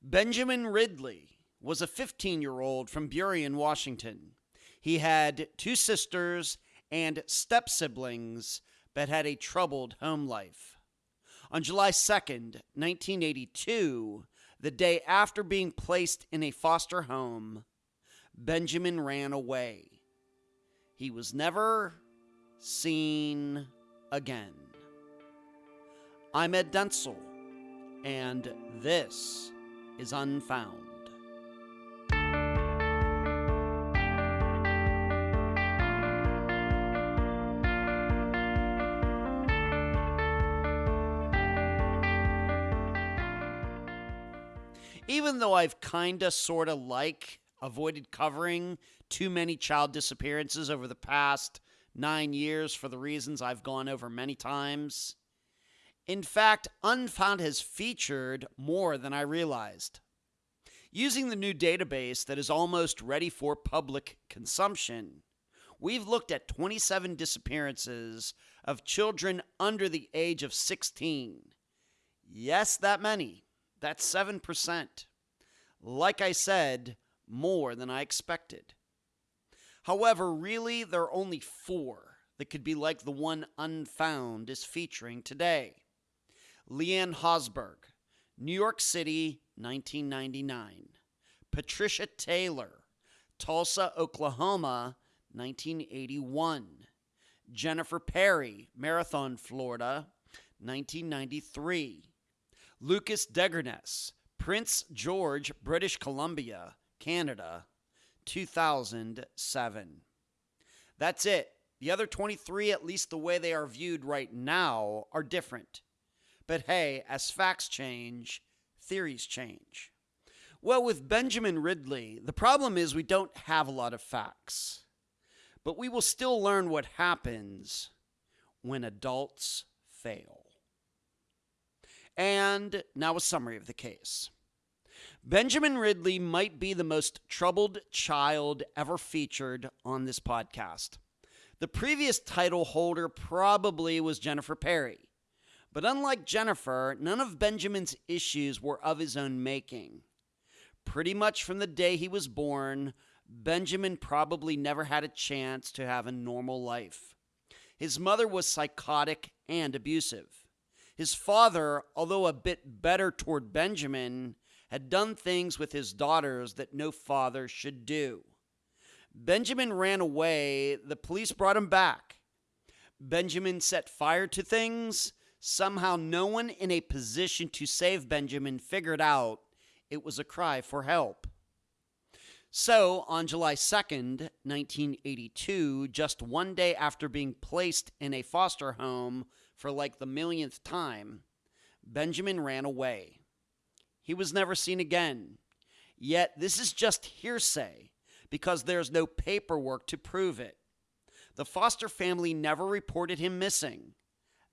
Benjamin Ridley was a 15-year-old from Burien, Washington. He had two sisters and step-siblings, but had a troubled home life. On July 2nd, 1982, the day after being placed in a foster home, Benjamin ran away. He was never seen again. I'm Ed Dentzel, and this is Unfound. Even though I've sorta avoided covering too many child disappearances over the past 9 years for the reasons I've gone over many times, in fact, Unfound has featured more than I realized. Using the new database that is almost ready for public consumption, we've looked at 27 disappearances of children under the age of 16. Yes, that many. That's 7%. Like I said, more than I expected. However, really, there are only 4 that could be like the one Unfound is featuring today. Leanne Hosberg, New York City, 1999. Patricia Taylor, Tulsa, Oklahoma, 1981. Jennifer Perry, Marathon, Florida, 1993. Lucas Degerness, Prince George, British Columbia, Canada, 2007. That's it. The other 23, at least the way they are viewed right now, are different. But hey, as facts change, theories change. Well, with Benjamin Ridley, the problem is we don't have a lot of facts. But we will still learn what happens when adults fail. And now a summary of the case. Benjamin Ridley might be the most troubled child ever featured on this podcast. The previous title holder probably was Jennifer Perry. But unlike Jennifer, none of Benjamin's issues were of his own making. Pretty much from the day he was born, Benjamin probably never had a chance to have a normal life. His mother was psychotic and abusive. His father, although a bit better toward Benjamin, had done things with his daughters that no father should do. Benjamin ran away. The police brought him back. Benjamin set fire to things. Somehow no one in a position to save Benjamin figured out it was a cry for help. So, on July 2nd, 1982, just one day after being placed in a foster home for like the millionth time, Benjamin ran away. He was never seen again. Yet this is just hearsay because there's no paperwork to prove it. The foster family never reported him missing.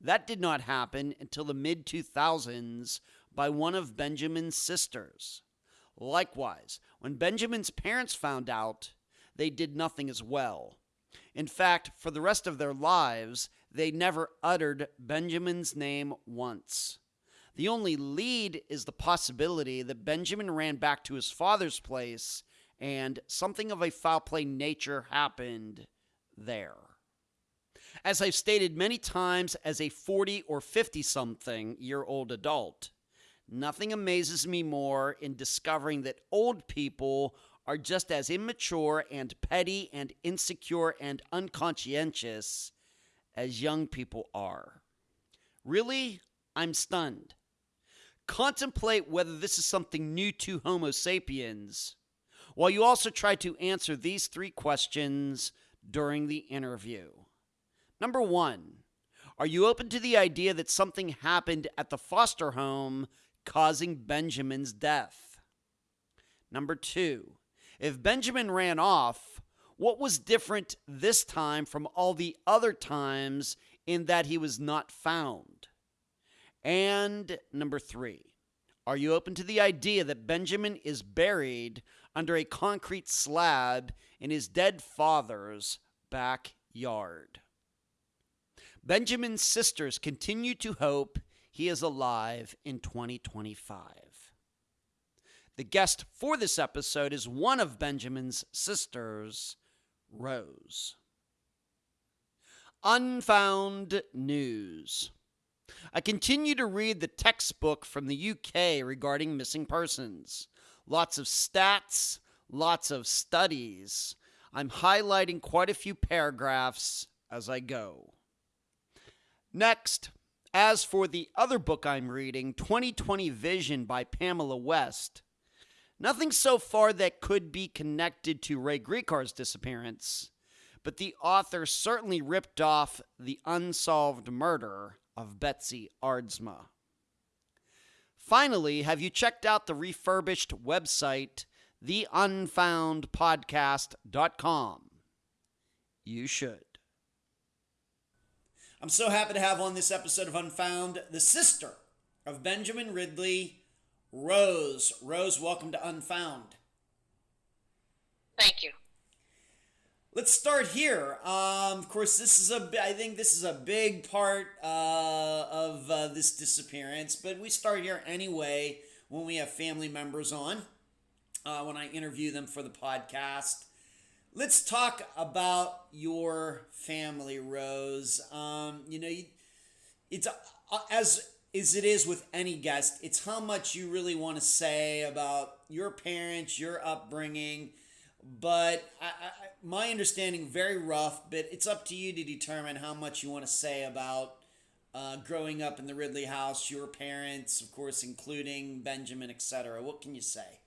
That did not happen until the mid-2000s by one of Benjamin's sisters. Likewise, when Benjamin's parents found out, they did nothing as well. In fact, for the rest of their lives, they never uttered Benjamin's name once. The only lead is the possibility that Benjamin ran back to his father's place and something of a foul play nature happened there. As I've stated many times as a 40 or 50-something-year-old adult, nothing amazes me more in discovering that old people are just as immature and petty and insecure and unconscientious as young people are. Really, I'm stunned. Contemplate whether this is something new to Homo sapiens, while you also try to answer these 3 questions during the interview. Number 1, are you open to the idea that something happened at the foster home causing Benjamin's death? Number 2, if Benjamin ran off, what was different this time from all the other times in that he was not found? And number 3, are you open to the idea that Benjamin is buried under a concrete slab in his dead father's backyard? Benjamin's sisters continue to hope he is alive in 2025. The guest for this episode is one of Benjamin's sisters, Rose. Unfound News. I continue to read the textbook from the UK regarding missing persons. Lots of stats, lots of studies. I'm highlighting quite a few paragraphs as I go. Next, as for the other book I'm reading, 2020 Vision by Pamela West, nothing so far that could be connected to Ray Gricar's disappearance, but the author certainly ripped off the unsolved murder of Betsy Aardsma. Finally, have you checked out the refurbished website, theunfoundpodcast.com? You should. I'm so happy to have on this episode of Unfound the sister of Benjamin Ridley, Rose. Rose, welcome to Unfound. Thank you. Let's start here. Of course, I think this is a big part of this disappearance, but we start here anyway when we have family members on, when I interview them for the podcast. Let's talk about your family, Rose. It's as it is with any guest, it's how much you really want to say about your parents, your upbringing. But my understanding, very rough, but it's up to you to determine how much you want to say about growing up in the Ridley house, your parents, of course, including Benjamin, etc. What can you say?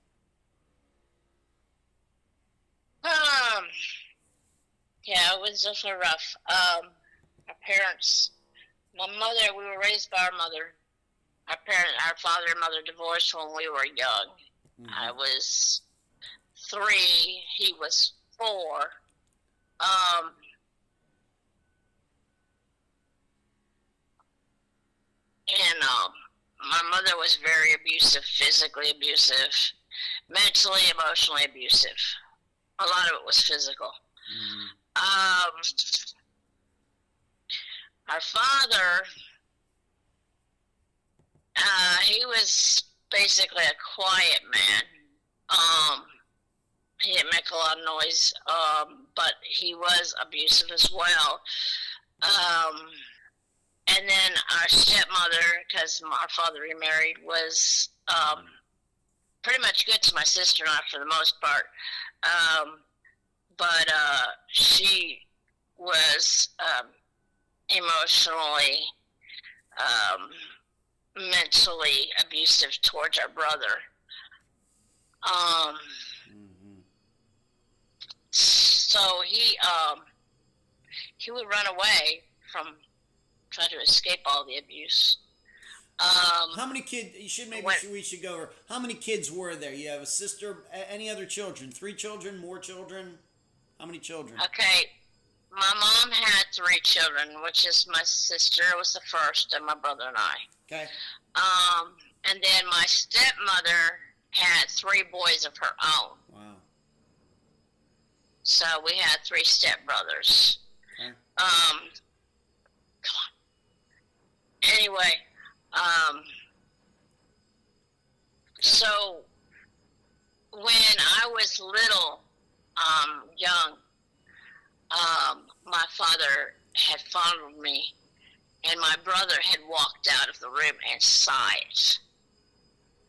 Yeah, it was definitely rough. Our parents, my mother, we were raised by our mother. Our father and mother divorced when we were young. Mm-hmm. I was 3, he was 4. My mother was very abusive, physically abusive, mentally, emotionally abusive. A lot of it was physical. Mm-hmm. Our father, he was basically a quiet man. He didn't make a lot of noise, but he was abusive as well. And then our stepmother, because our father remarried, was pretty much good to my sister and I for the most part. But she was emotionally, mentally abusive towards our brother. So he would run away from trying to escape all the abuse. How many kids? We should go over. How many kids were there? You have a sister. Any other children? 3 children? More children? How many children? Okay, my mom had 3 children, which is my sister was the first, and my brother and I. Okay. And then my stepmother had 3 boys of her own. Wow. So we had 3 stepbrothers. Okay. Come on. Anyway, so when I was little, young, my father had fondled me, and my brother had walked out of the room and sighed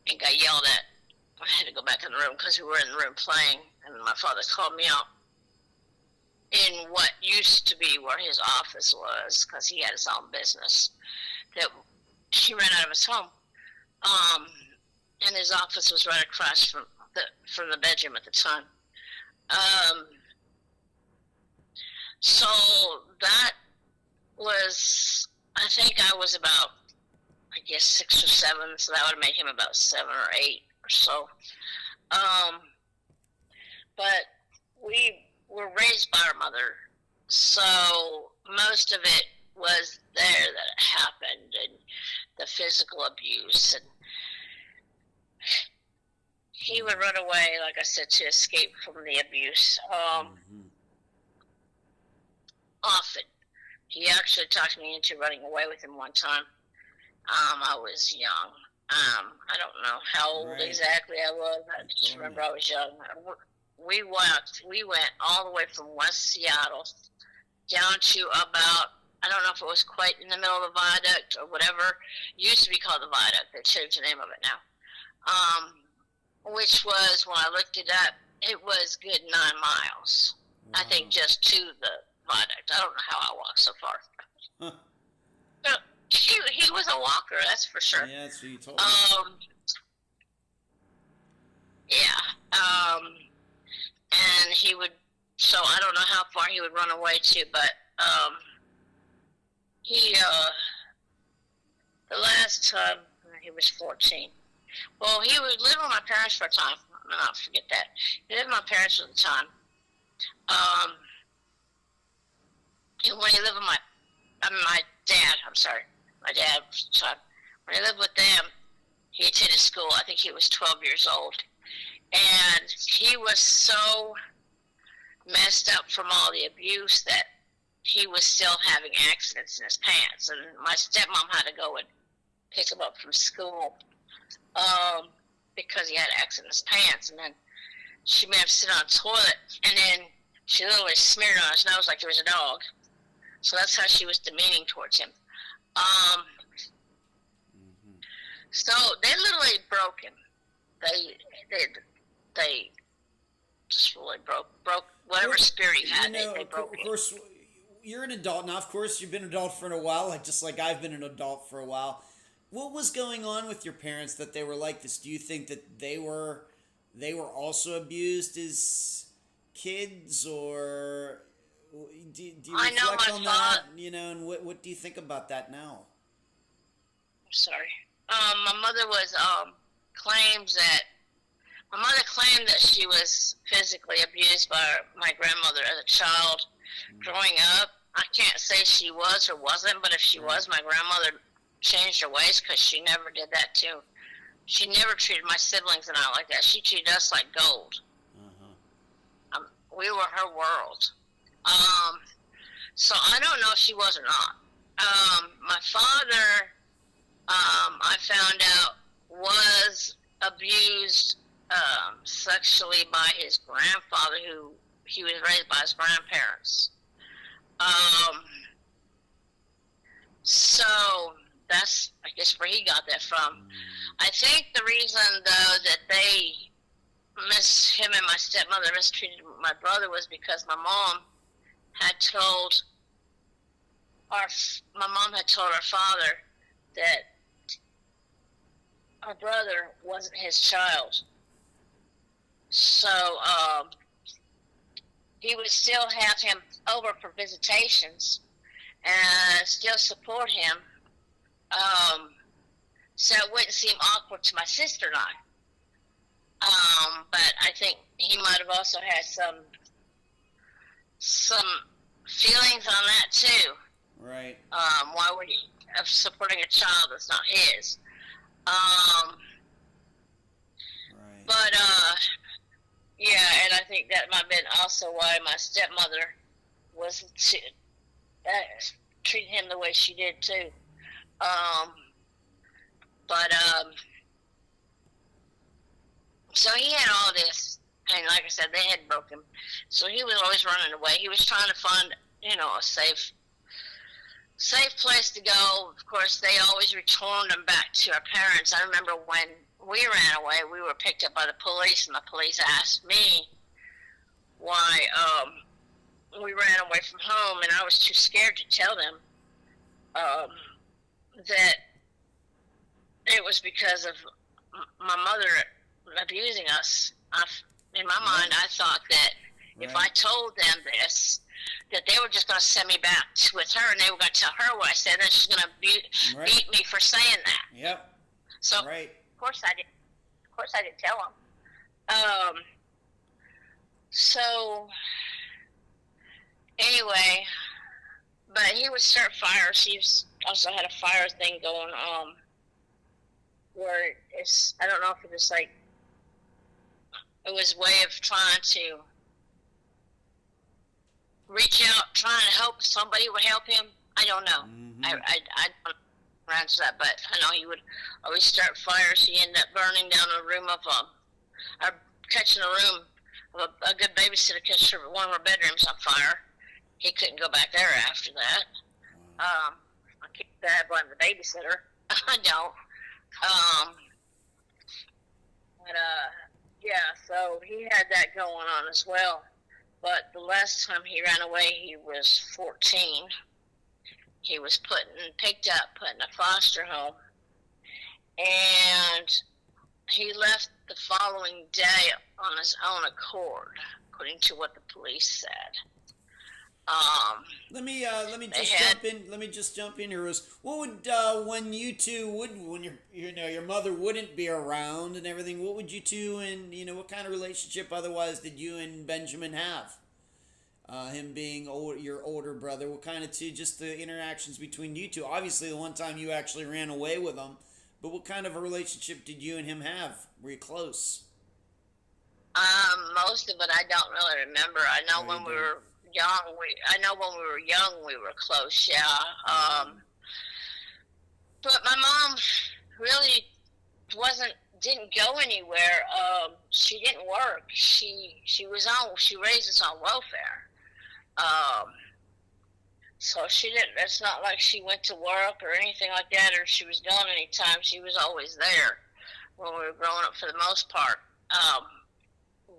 and got yelled at. I had to go back in the room because we were in the room playing, and my father called me out in what used to be where his office was, because he had his own business, that he ran out of his home. And his office was right across from the bedroom at the time. So that was, I think I was about, 6 or 7, so that would make him about 7 or 8 or so. But we were raised by our mother, so most of it was there that it happened, and the physical abuse, and he would run away, like I said, to escape from the abuse. Often. He actually talked me into running away with him one time. I was young. I don't know how old exactly I was. I just remember I was young. We went all the way from West Seattle down to about, I don't know if it was quite in the middle of the viaduct or whatever. It used to be called the viaduct. They changed the name of it now. Which was, when I looked it up, it was good 9 miles. Wow. I think just to the viaduct. I don't know how I walked so far. Huh. But he was a walker, that's for sure. Yeah, that's what you told me. Yeah. And he would, so I don't know how far he would run away to, but the last time he was 14. Well, he would live with my parents for a time. I'll not forget that. He lived with my parents for a time. And when he lived with my dad, my dad for a time. When he lived with them, he attended school. I think he was 12 years old. And he was so messed up from all the abuse that he was still having accidents in his pants. And my stepmom had to go and pick him up from school because he had accidents in his pants. And then she made him sit on the toilet, and then she literally smeared on his nose like he was a dog. So that's how she was demeaning towards him. So they literally broke him. They just really broke whatever spirit he had. They broke him. Of course, you're an adult now. Of course, you've been an adult for a while, just like I've been an adult for a while. What was going on with your parents that they were like this? Do you think that they were also abused as kids, or do you reflect on that? And what do you think about that now? Sorry. My mother claimed that she was physically abused by my grandmother as a child. Growing up, I can't say she was or wasn't, but if she was, my grandmother changed her ways, because she never did that too. She never treated my siblings and I like that. She treated us like gold. We were her world. So I don't know if she was or not. My father, I found out, was abused sexually by his grandfather, who he was raised by his grandparents. So that's, I guess, where he got that from. I think the reason, though, that him and my stepmother mistreated my brother was because my mom had told our father that our brother wasn't his child. So he would still have him over for visitations and still support him, so it wouldn't seem awkward to my sister and I. But I think he might have also had some feelings on that too. Right. Why would he of supporting a child that's not his? Right. But yeah, and I think that might have been also why my stepmother wasn't treating him the way she did too. So he had all this, and like I said, they had broken him. So he was always running away. He was trying to find, a safe place to go. Of course, they always returned him back to our parents. I remember when we ran away, we were picked up by the police, and the police asked me why we ran away from home, and I was too scared to tell them that it was because of my mother abusing us. In my mind, I thought that if I told them this, that they were just going to send me back with her, and they were going to tell her what I said, and she's going to beat me for saying that. Yep. So, of course I didn't tell them. So, anyway, but he would start fires. He also had a fire thing going on, where I don't know if it was like, it was a way of trying to reach out, trying to help somebody would help him. I don't know. I around to that, but I know he would always start fires. He ended up burning down a room of or catching a room of a good babysitter catch one of her bedrooms on fire. He couldn't go back there after that. I can't blame the babysitter. I don't. Yeah, so he had that going on as well. But the last time he ran away, he was 14. He was picked up, put in a foster home. And he left the following day on his own accord, according to what the police said. Let me just jump in here. What would when you two when your mother wouldn't be around and everything? What would you two and what kind of relationship otherwise did you and Benjamin have? Him being your older brother, what kind of just the interactions between you two? Obviously, the one time you actually ran away with him, but what kind of a relationship did you and him have? Were you close? Most of it I don't really remember. I know when we were young, we were close, yeah. But my mom really didn't go anywhere. She didn't work. She raised us on welfare. So she didn't, it's not like she went to work or anything like that, or she was gone anytime. She was always there when we were growing up for the most part.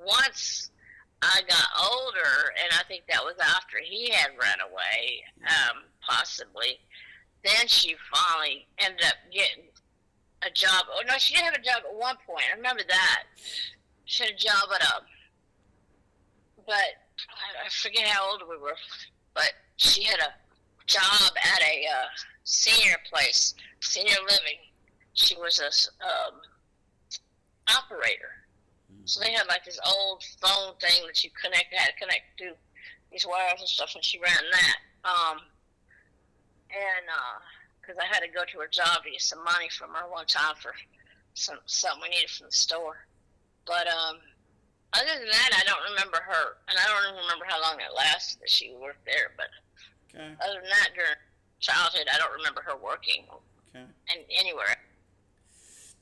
Once I got older, and I think that was after he had run away, possibly, then she finally ended up getting a job. Oh, no, she did have a job at one point. I remember that. She had a job but I forget how old we were, but she had a job at a senior place, senior living. She was a operator. So they had like this old phone thing that you had to connect to these wires and stuff, and she ran that. Because I had to go to her job to get some money from her one time for something we needed from the store. But other than that, I don't remember her, and I don't even remember how long it lasted that she worked there. But other than that, during childhood, I don't remember her working anywhere.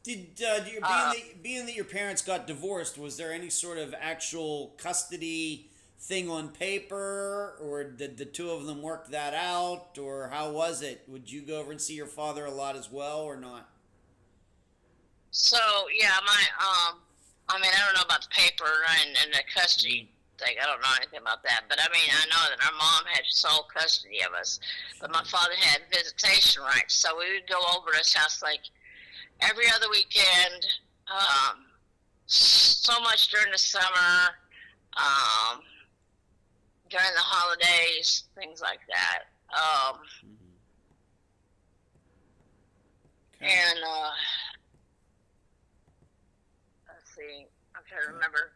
Being that your parents got divorced, was there any sort of actual custody thing on paper, or did the two of them work that out, or how was it? Would you go over and see your father a lot as well, or not? So yeah, I don't know about the paper and the custody thing. I don't know anything about that, but I know that our mom had sole custody of us, but my father had visitation rights, so we would go over to his house like every other weekend, so much during the summer, during the holidays, things like that. And let's see, I'm trying to remember,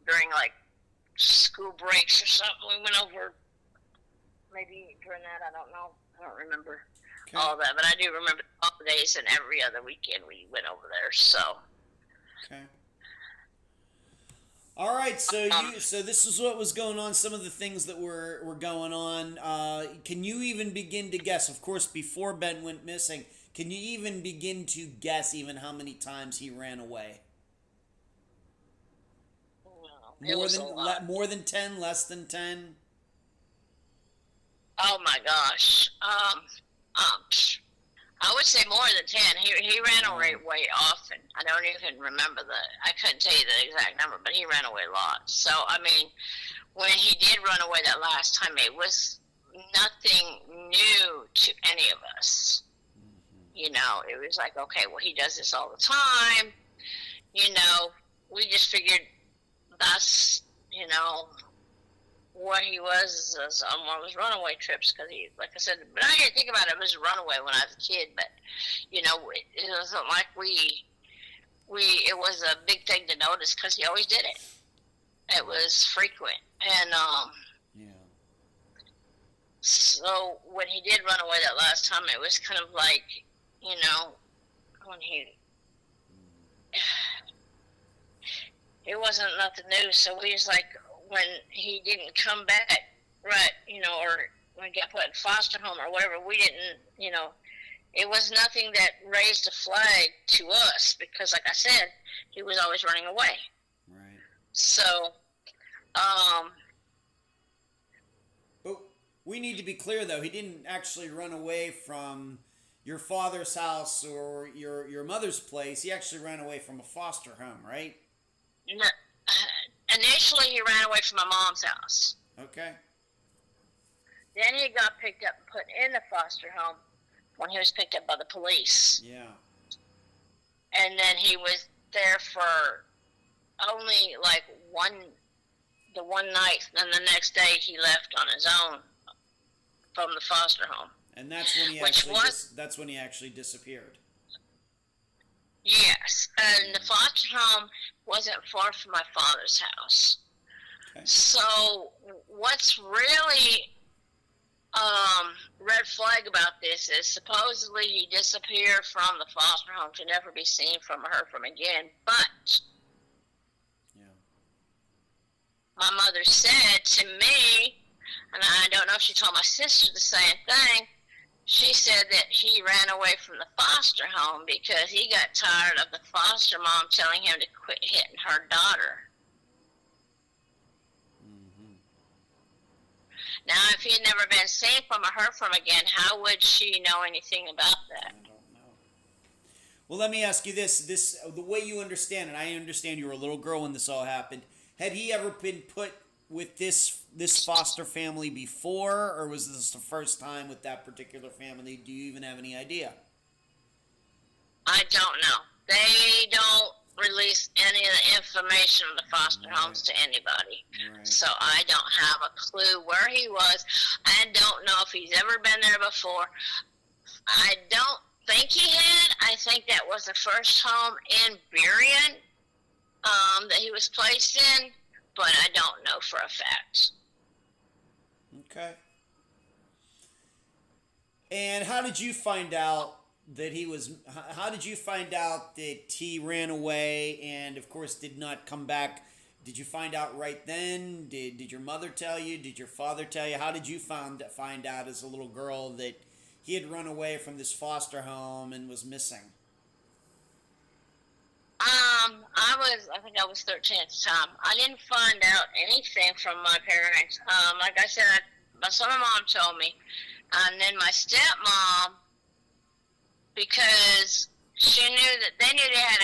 during like school breaks or something, we went over, maybe during that, I don't know, I don't remember. All that, but I do remember all the days, and every other weekend we went over there. So. Okay. All right. So so this is what was going on. Some of the things that were going on. Can you even begin to guess? Of course, before Ben went missing, can you even begin to guess even how many times he ran away? No, more than 10, less than 10. Oh my gosh. I would say more than 10. He ran away way often. I don't even remember I couldn't tell you the exact number, but he ran away a lot. So, when he did run away that last time, it was nothing new to any of us. It was like, okay, well, he does this all the time. We just figured that's, where he was on one of his runaway trips, because he, like I said, but I didn't think about it as a runaway when I was a kid, but, it wasn't like it was a big thing to notice, because he always did it. It was frequent, and, so when he did run away that last time, it was kind of like, when it wasn't nothing new, so we was like, when he didn't come back, right, or when he got put in foster home or whatever, we didn't, it was nothing that raised a flag to us because, like I said, he was always running away. Right. So, but we need to be clear, though. He didn't actually run away from your father's house or your mother's place. He actually ran away from a foster home, right? Initially, he ran away from my mom's house. Okay. Then he got picked up and put in the foster home when he was picked up by the police. Yeah. And then he was there for only like one night. Then the next day he left on his own from the foster home. And that's when he actually disappeared. Yes, and the foster home wasn't far from my father's house. Okay. So what's really red flag about this is supposedly he disappeared from the foster home to never be seen from or heard from again. But my mother said to me, and I don't know if she told my sister the same thing, she said that he ran away from the foster home because he got tired of the foster mom telling him to quit hitting her daughter. Mm-hmm. Now, if he had never been seen from or heard from again, how would she know anything about that? I don't know. Well, let me ask you this. The way you understand it, I understand you were a little girl when this all happened. Had he ever been put with this foster family before, or was this the first time with that particular family? Do you even have any idea? I don't know. They don't release any of the information of the foster homes to anybody. Right. So I don't have a clue where he was. I don't know if he's ever been there before. I don't think he had. I think that was the first home in Burien that he was placed in, but I don't know for a fact. Okay. And how did you find out that how did you find out that he ran away and, of course, did not come back? Did you find out right then? Did your mother tell you? Did your father tell you? How did you find out as a little girl that he had run away from this foster home and was missing? I think I was 13 at the time. I didn't find out anything from my parents. Like I said, my son and mom told me. And then my stepmom, because they knew they had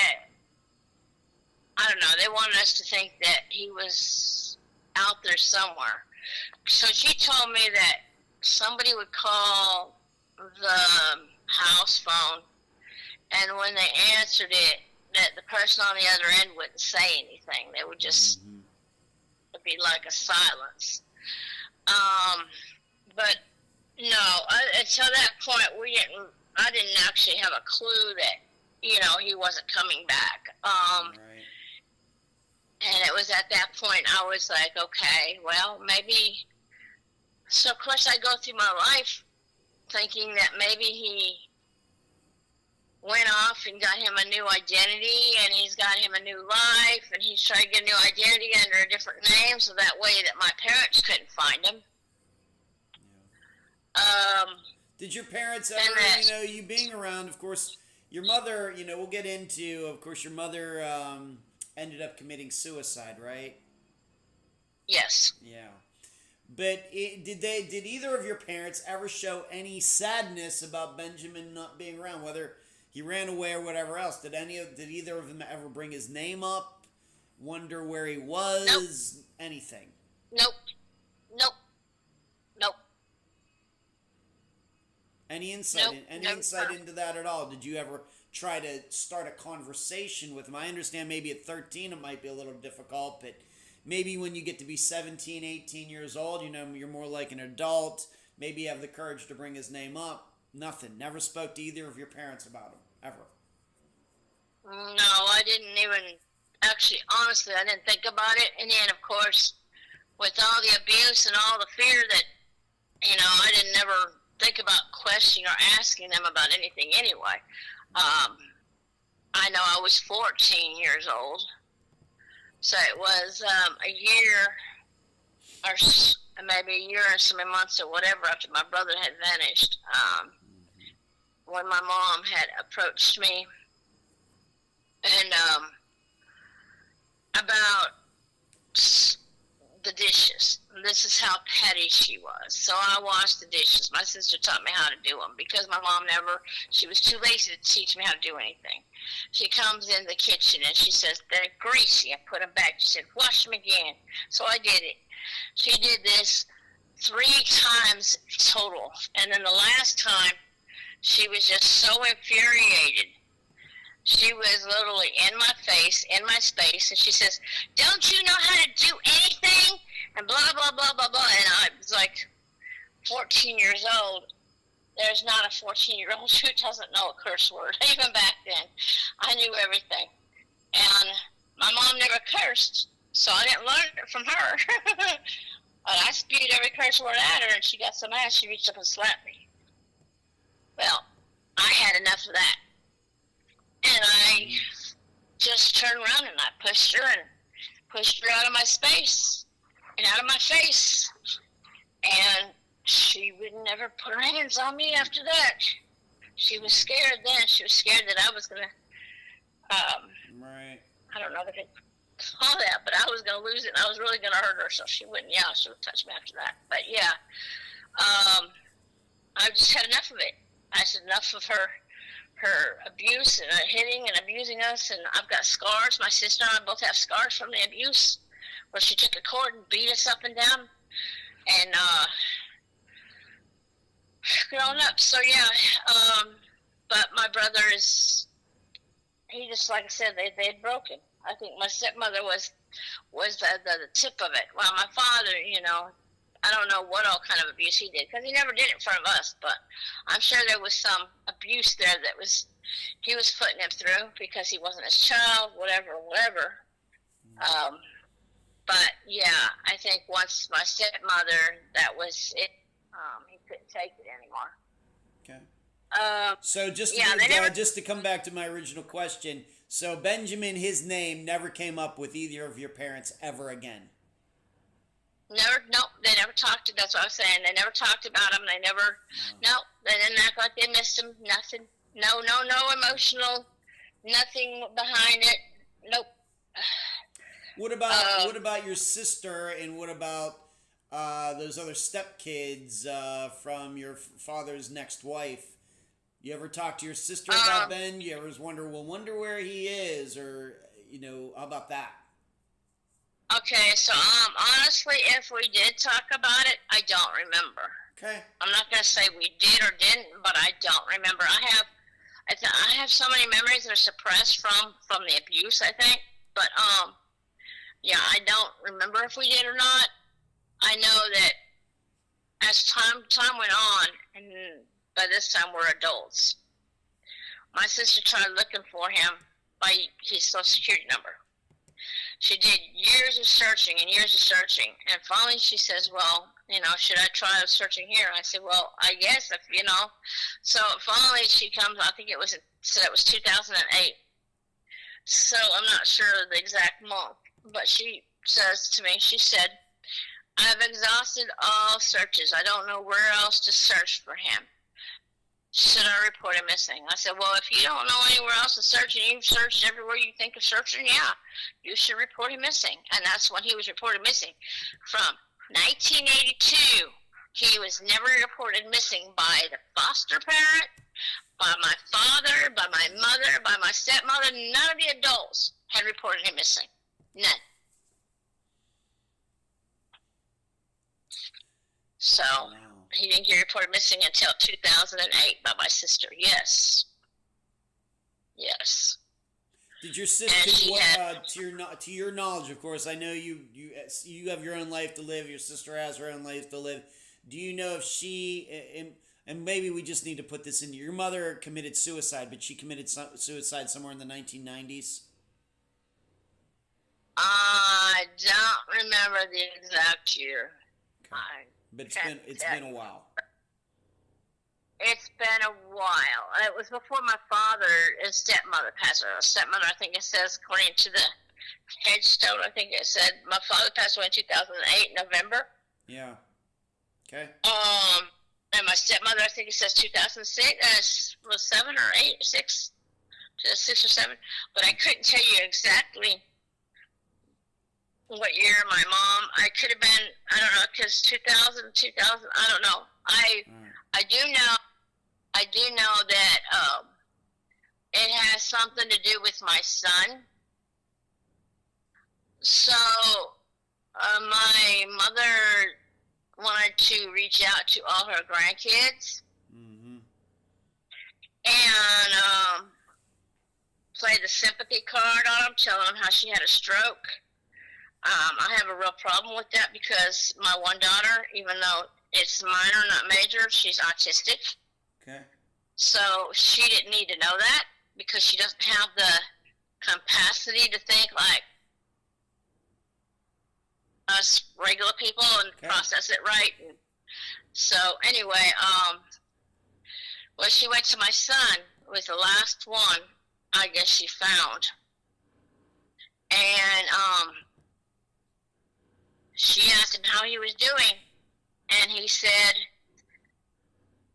they wanted us to think that he was out there somewhere. So she told me that somebody would call the house phone, and when they answered it, that the person on the other end wouldn't say anything. They would just be like a silence. But no, until that point, I didn't actually have a clue that, he wasn't coming back. Right. And it was at that point I was like, okay, well, maybe. So, of course, I go through my life thinking that maybe he went off and got him a new identity, and he's got him a new life, and he's trying to get a new identity under a different name so that way that my parents couldn't find him. Yeah. Did your parents ever, you being around, of course, your mother, we'll get into, of course, your mother ended up committing suicide, right? Yes. Yeah. But did either of your parents ever show any sadness about Benjamin not being around, whether he ran away or whatever else? Did either of them ever bring his name up? Wonder where he was? Nope. Anything? Nope. Any insight into that at all? Did you ever try to start a conversation with him? I understand maybe at 13 it might be a little difficult, but maybe when you get to be 17, 18 years old, you're more like an adult. Maybe you have the courage to bring his name up. Nothing. Never spoke to either of your parents about him, ever. No, I didn't even, actually, honestly, I didn't think about it. And then, of course, with all the abuse and all the fear that, I didn't ever think about questioning or asking them about anything anyway. I know I was 14 years old. So it was a year, or maybe a year and some months or whatever after my brother had vanished. when my mom had approached me and about the dishes. This is how petty she was. So I washed the dishes. My sister taught me how to do them because my mom she was too lazy to teach me how to do anything. She comes in the kitchen and she says, they're greasy. I put them back. She said, wash them again. So I did it. She did this 3 times total. And then the last time, she was just so infuriated. She was literally in my face, in my space, and she says, don't you know how to do anything? And blah, blah, blah, blah, blah. And I was like 14 years old. There's not a 14-year-old who doesn't know a curse word. Even back then, I knew everything. And my mom never cursed, so I didn't learn it from her. But I spewed every curse word at her, and she got so mad she reached up and slapped me. Well, I had enough of that. And I just turned around and I pushed her out of my space and out of my face. And she would never put her hands on me after that. She was scared then. She was scared that I was going to, right. I don't know if I could call that, but I was going to lose it and I was really going to hurt her, so she wouldn't, she would touch me after that. But yeah, I just had enough of it. I had enough of her abuse and hitting and abusing us, and I've got scars. My sister and I both have scars from the abuse, where she took a cord and beat us up and down, and growing up. So yeah, but my brother he just, like I said, they had broken. I think my stepmother was the tip of it. While my father, I don't know what all kind of abuse he did, because he never did it in front of us, but I'm sure there was some abuse there that he was putting him through because he wasn't his child, whatever. But yeah, I think once my stepmother, that was it. He couldn't take it anymore. Okay. So just to come back to my original question, so Benjamin, his name never came up with either of your parents ever again? They never talked. That's what I was saying. They never talked about him. They never. They didn't act like they missed him. Nothing. No emotional. Nothing behind it. Nope. What about your sister, and what about those other stepkids from your father's next wife? You ever talk to your sister about Ben? You ever wonder where he is, or how about that? Okay, so honestly, if we did talk about it, I don't remember. Okay. I'm not going to say we did or didn't, but I don't remember. I have so many memories that are suppressed from the abuse, I think. But yeah, I don't remember if we did or not. I know that as time went on, and by this time we're adults, my sister tried looking for him by his Social Security number. She did years of searching, and finally she says, well, should I try searching here? I said, well, I guess if, So finally she comes, I think it was 2008. So I'm not sure the exact month, but she says to me, she said, I've exhausted all searches. I don't know where else to search for him. Should I report him missing? I said, well, if you don't know anywhere else to search and you've searched everywhere you think of searching, yeah, you should report him missing. And that's when he was reported missing. From 1982, he was never reported missing by the foster parent, by my father, by my mother, by my stepmother. None of the adults had reported him missing. None. So... Wow. He didn't get reported missing until 2008 by my sister. Yes. Did your sister, to your knowledge, of course, I know you have your own life to live. Your sister has her own life to live. Do you know if she, and maybe we just need to put this in, your mother committed suicide, but she committed suicide somewhere in the 1990s? I don't remember the exact year. Okay. But it's been a while. It's been a while. It was before my father and stepmother passed away. Stepmother, I think it says, according to the headstone, I think it said my father passed away in 2008, November. Yeah. Okay. And my stepmother, I think it says 2006, was 7 or 8, 6, 6 or 7. But I couldn't tell you exactly what year. My mom, I could have been, I don't know, because 2000, I don't know. I do know that it has something to do with my son. So my mother wanted to reach out to all her grandkids and play the sympathy card on them, tell them how she had a stroke. I have a real problem with that because my one daughter, even though it's minor, not major, she's autistic. Okay. So she didn't need to know that because she doesn't have the capacity to think like us regular people and process it right. And so anyway, well, she went to my son, was the last one I guess she found. And she asked him how he was doing, and he said,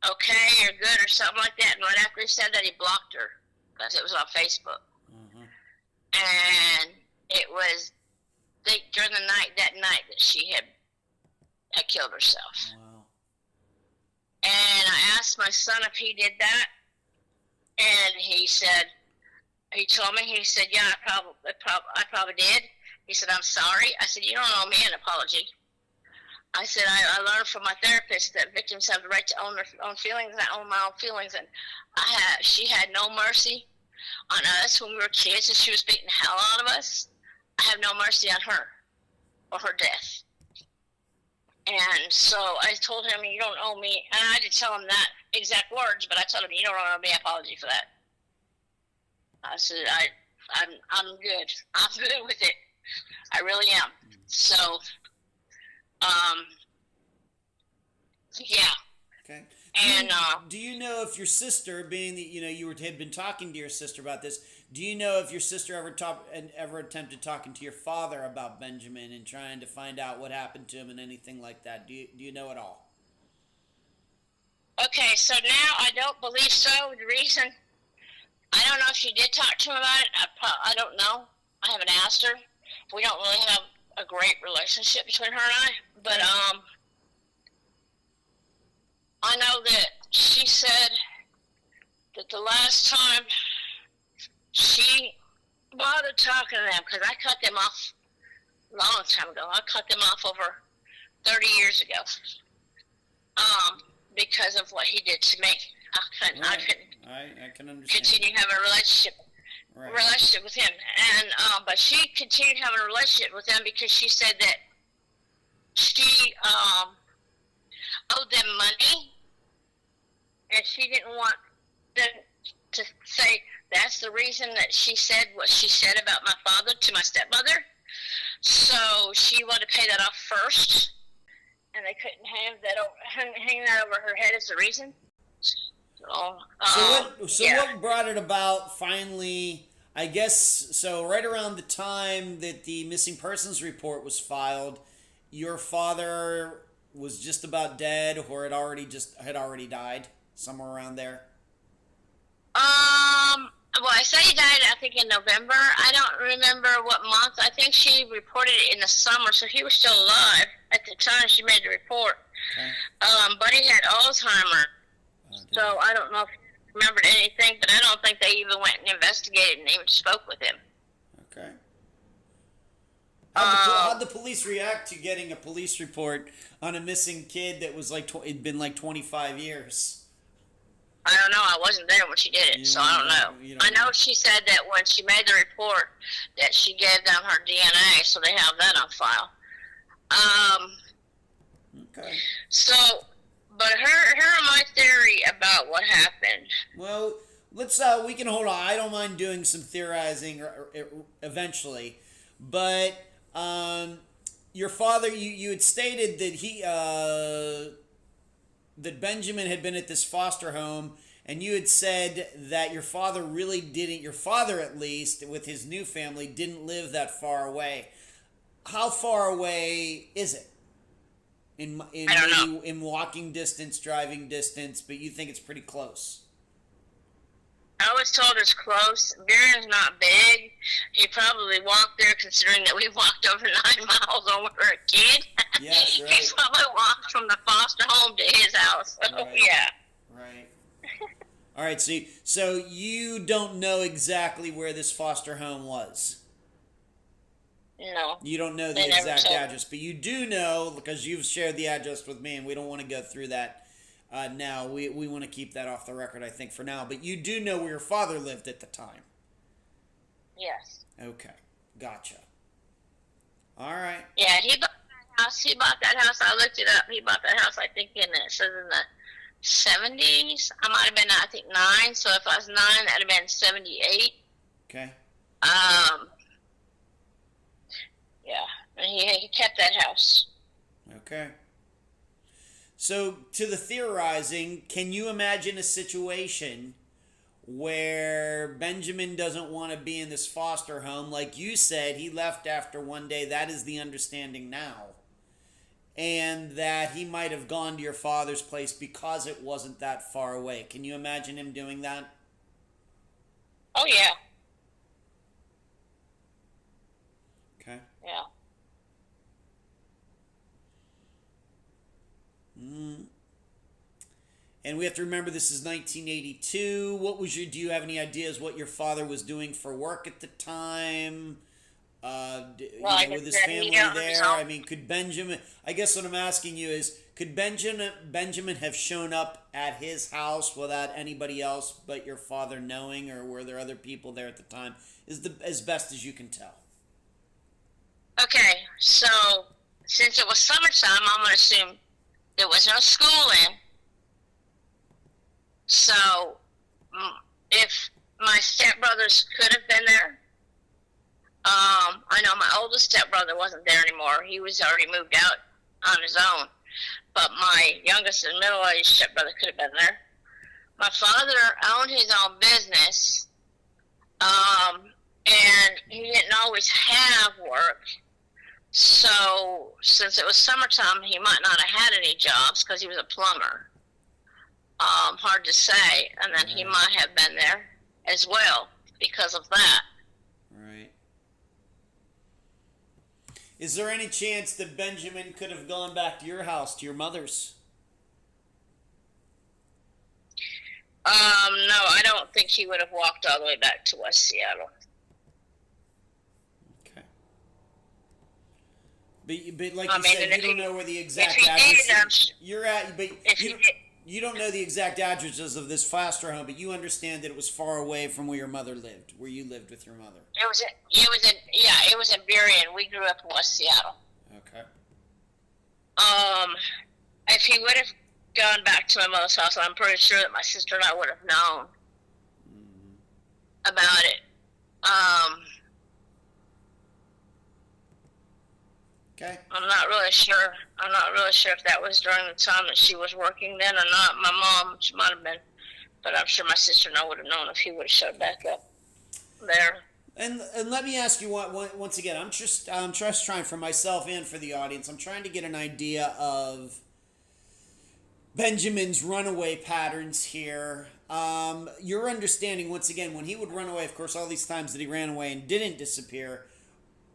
okay, you're good, or something like that. And right after he said that, he blocked her because it was on Facebook. And it was during the night, that she had killed herself. Wow. And I asked my son if he did that, and he told me, he said, yeah, I probably did. He said, I'm sorry. I said, you don't owe me an apology. I said, I learned from my therapist that victims have the right to own their own feelings, and I own my own feelings. And she had no mercy on us when we were kids, and she was beating the hell out of us. I have no mercy on her or her death. And so I told him, you don't owe me, and I didn't tell him that exact words, but I told him, you don't owe me an apology for that. I said, I'm good. I'm good with it. I really am. So, yeah. Okay. And do you know if your sister, being that you had been talking to your sister about this, do you know if your sister ever attempted talking to your father about Benjamin and trying to find out what happened to him and anything like that? Do you know at all? Okay, so now I don't believe so. The reason, I don't know if she did talk to him about it. I don't know. I haven't asked her. We don't really have a great relationship between her and I, but I know that she said that the last time she bothered talking to them, because I cut them off a long time ago. I cut them off over 30 years ago because of what he did to me. I couldn't I can understand. continue having a relationship with him. And but she continued having a relationship with him because she said that she owed them money, and she didn't want them to say that's the reason that she said what she said about my father to my stepmother. So she wanted to pay that off first, and they couldn't hang that over her head as the reason. What brought it about finally, I guess, so right around the time that the missing persons report was filed, your father was just about dead or had already died, somewhere around there? Well, I say he died, I think, in November. I don't remember what month. I think she reported it in the summer, so he was still alive at the time she made the report. Okay. But he had Alzheimer's. So I don't know if he remembered anything, but I don't think they even went and investigated and even spoke with him. Okay. How'd the police react to getting a police report on a missing kid that was it'd been 25 years? I don't know. I wasn't there when she did it, so I don't know. I know she said that when she made the report that she gave them her DNA, so they have that on file. Okay. So, but here are my theory about what happened. Well, let's we can hold on. I don't mind doing some theorizing eventually, but your father, you had stated that he that Benjamin had been at this foster home, and you had said that your father at least, with his new family, didn't live that far away. How far away is it? I don't know. in walking distance, driving distance, but you think it's pretty close. I was told it's close. Burien's not big. He probably walked there, considering that we walked over 9 miles when we were a kid. Yes, right. He probably walked from the foster home to his house. So, right. yeah. Right. All right, so you don't know exactly where this foster home was? No. You don't know the exact address, but you do know, because you've shared the address with me, and we don't want to go through that now. We want to keep that off the record, I think, for now. But you do know where your father lived at the time? Yes. Okay. Gotcha. All right. Yeah, he bought that house. I looked it up. He bought that house, I think, it says in the 70s. I might have been, I think, 9. So if I was 9, that would have been 78. Okay. Yeah, and he kept that house. Okay. So, to the theorizing, can you imagine a situation where Benjamin doesn't want to be in this foster home? Like you said, he left after one day. That is the understanding now. And that he might have gone to your father's place because it wasn't that far away. Can you imagine him doing that? Oh, yeah. Okay. Yeah. And we have to remember this is 1982. Do you have any ideas what your father was doing for work at the time? With his family there? I mean, could Benjamin, I guess what I'm asking you is, could Benjamin have shown up at his house without anybody else but your father knowing, or were there other people there at the time? As best as you can tell. Okay, so since it was summertime, I'm going to assume there was no schooling. So if my stepbrothers could have been there, I know my oldest stepbrother wasn't there anymore. He was already moved out on his own. But my youngest and middle-aged stepbrother could have been there. My father owned his own business, and he didn't always have work. So since it was summertime, he might not have had any jobs because he was a plumber. Hard to say. And then he might have been there as well because of that. Right. Is there any chance that Benjamin could have gone back to your house, to your mother's? No, I don't think he would have walked all the way back to West Seattle. Okay. But like you said, you don't know where the exact address you're at, but you don't know the exact addresses of this foster home, but you understand that it was far away from where your mother lived, where you lived with your mother. It was in Burien. We grew up in West Seattle. Okay. If he would have gone back to my mother's house, I'm pretty sure that my sister and I would have known about it. Okay. I'm not really sure. If that was during the time that she was working then or not. My mom, she might have been, but I'm sure my sister and I would have known if he would have showed back up there. And let me ask you once again. I'm just trying for myself and for the audience. I'm trying to get an idea of Benjamin's runaway patterns here. Your understanding, once again, when he would run away, of course, all these times that he ran away and didn't disappear,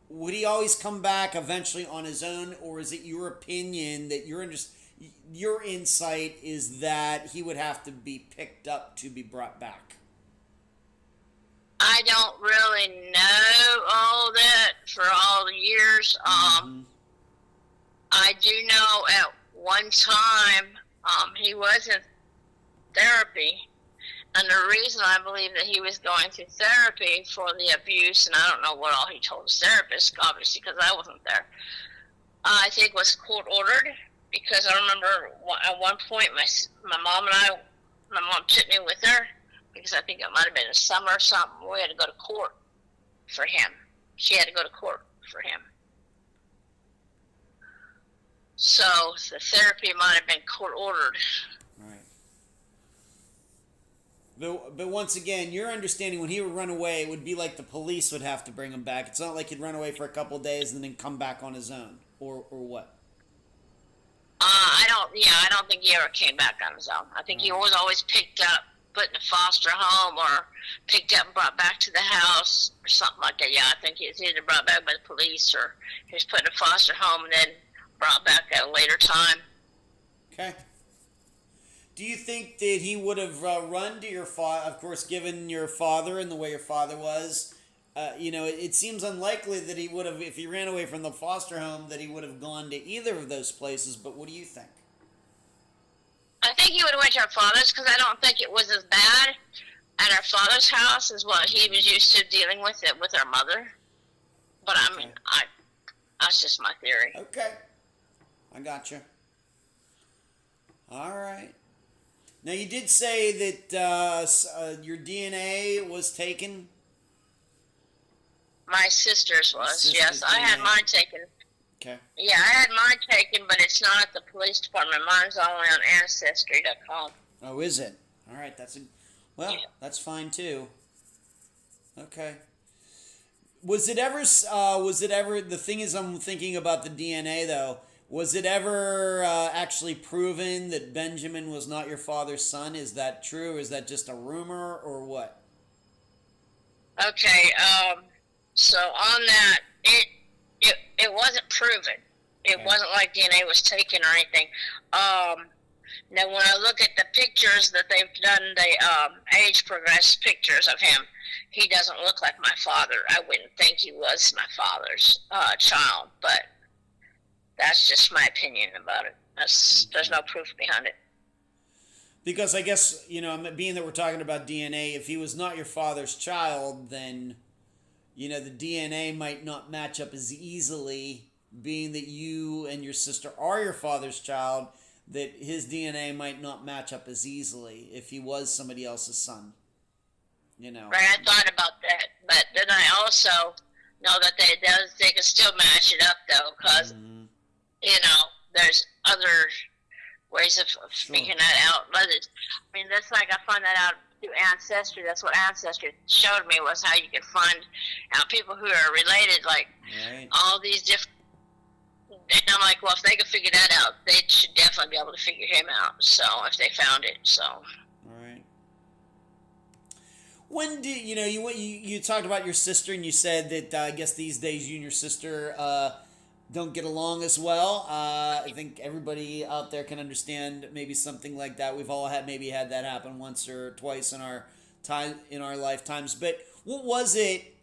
would he always come back eventually on his own, or is it your opinion that your insight is that he would have to be picked up to be brought back? I don't really know all that for all the years. I do know at one time he was in therapy. And the reason I believe that he was going through therapy for the abuse, and I don't know what all he told his therapist, obviously, because I wasn't there, I think was court-ordered, because I remember at one point my mom took me with her, because I think it might have been in summer or something. We had to go to court for him. She had to go to court for him. So the therapy might have been court-ordered. Right. But once again, your understanding, when he would run away, it would be like the police would have to bring him back. It's not like he'd run away for a couple of days and then come back on his own, or what? I don't think he ever came back on his own. I think he was always picked up, put in a foster home, or picked up and brought back to the house, or something like that. Yeah, I think he was either brought back by the police, or he was put in a foster home and then brought back at a later time. Okay. Do you think that he would have run to your father? Of course, given your father and the way your father was, it seems unlikely that he would have, if he ran away from the foster home, that he would have gone to either of those places. But what do you think? I think he would have went to our father's, because I don't think it was as bad at our father's house as what he was used to dealing with it with our mother. But I mean, that's just my theory. Okay. I gotcha. All right. Now, you did say that your DNA was taken. My sister's was, yes. I had mine taken. Okay. Yeah, I had mine taken, but it's not at the police department. Mine's only on Ancestry.com. Oh, is it? All right, that's fine too. Okay. Was it ever, the thing is, I'm thinking about the DNA though, was it ever actually proven that Benjamin was not your father's son? Is that true? Or is that just a rumor or what? Okay, so on that, it wasn't proven. It wasn't like DNA was taken or anything. Now, when I look at the pictures that they've done, the age progressed pictures of him, he doesn't look like my father. I wouldn't think he was my father's child, but that's just my opinion about it. There's no proof behind it. Because I guess, being that we're talking about DNA, if he was not your father's child, then, the DNA might not match up as easily, being that you and your sister are your father's child, that his DNA might not match up as easily if he was somebody else's son. Right, I thought about that, but then I also know that they can still match it up, though, because, there's other ways of making that out. But that's like I found that out through Ancestry. That's what Ancestry showed me, was how you can find out people who are related, like all these different. And I'm like, well, if they could figure that out, they should definitely be able to figure him out. So if they found it, so. All right. When did you talked about your sister, and you said that I guess these days you and your sister don't get along as well. I think everybody out there can understand maybe something like that. We've all had that happen once or twice in our lifetimes. But what was it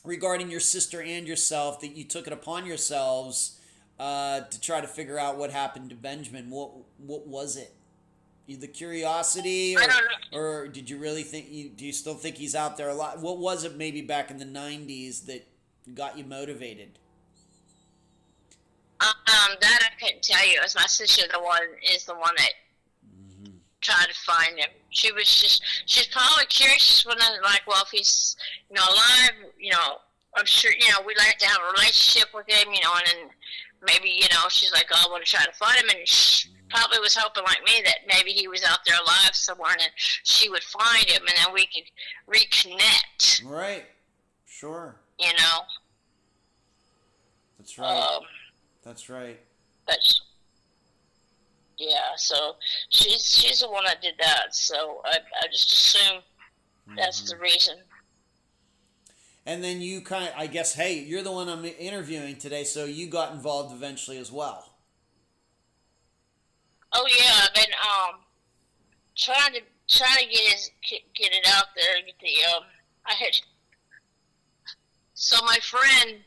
regarding your sister and yourself that you took it upon yourselves to try to figure out what happened to Benjamin? What was it? The curiosity, or did you really think? Do you still think he's out there a lot? What was it maybe back in the 90s that got you motivated? That I couldn't tell you. It was my sister is the one that tried to find him. She's probably curious when I'm like, well, if he's, alive, I'm sure, we'd like to have a relationship with him, and then maybe, she's like, oh, I want to try to find him, and she probably was hoping like me that maybe he was out there alive somewhere, and then she would find him, and then we could reconnect. Right. Sure. That's right. That's right. But yeah, so she's the one that did that. So I just assume that's the reason. And then you I guess, hey, you're the one I'm interviewing today, so you got involved eventually as well. Oh yeah, I've been trying to get it out there. Get the so my friend.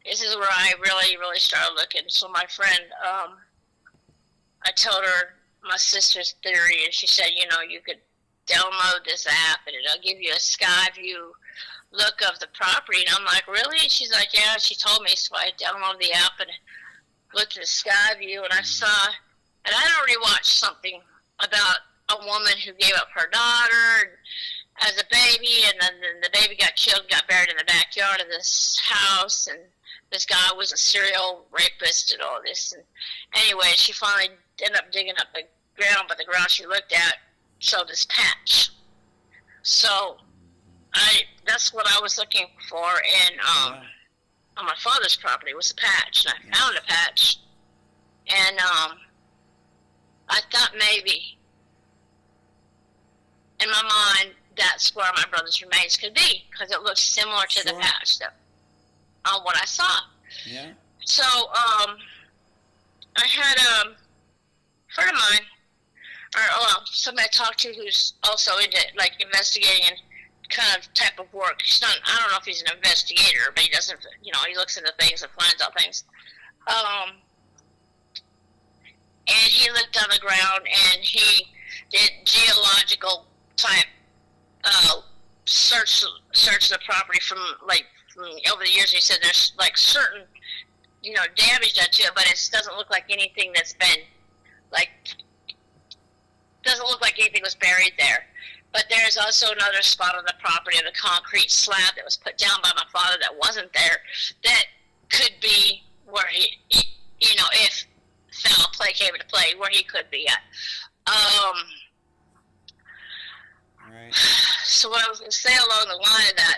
This is where I really, really started looking. So my friend, I told her my sister's theory, and she said, you could download this app, and it'll give you a sky view look of the property. And I'm like, really? She's like, yeah. She told me, so I downloaded the app and looked at the sky view, and I saw, and I'd already watched something about a woman who gave up her daughter as a baby, and then the baby got killed, got buried in the backyard of this house, and this guy was a serial rapist and all this. And anyway, she finally ended up digging up the ground, but the ground she looked at showed this patch. So that's what I was looking for, and on my father's property was a patch, and I found a patch. And I thought maybe, in my mind, that's where my brother's remains could be, because it looks similar to the patch that, what I saw. Yeah. So I had a friend of mine, or somebody I talked to who's also into like investigating and kind of type of work. He's not, I don't know if he's an investigator, but he doesn't, he looks into things and finds out things. And he looked on the ground and he did geological type search the property from over the years. He said there's like certain damage done to it, but it doesn't look like anything that's been doesn't look like anything was buried there. But there's also another spot on the property of the concrete slab that was put down by my father that wasn't there, that could be where he if foul play came into play, where he could be at. Right. So what I was going to say along the line of that,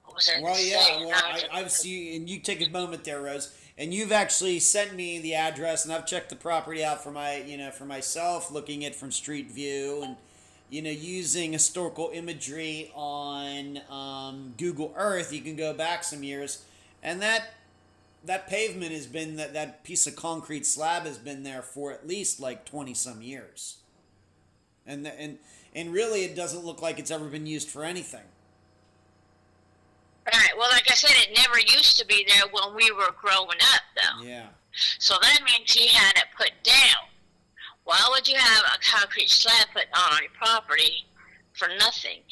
what was I Well, say? yeah, well, I've seen, and you take a moment there, Rose, and you've actually sent me the address, and I've checked the property out for for myself, looking at from street view, and using historical imagery on Google Earth. You can go back some years, and that pavement has been, that piece of concrete slab has been there for at least like 20 some years, and really it doesn't look like it's ever been used for anything. Right. Well, like I said, it never used to be there when we were growing up, though. Yeah. So that means he had it put down. Why would you have a concrete slab put on your property for nothing?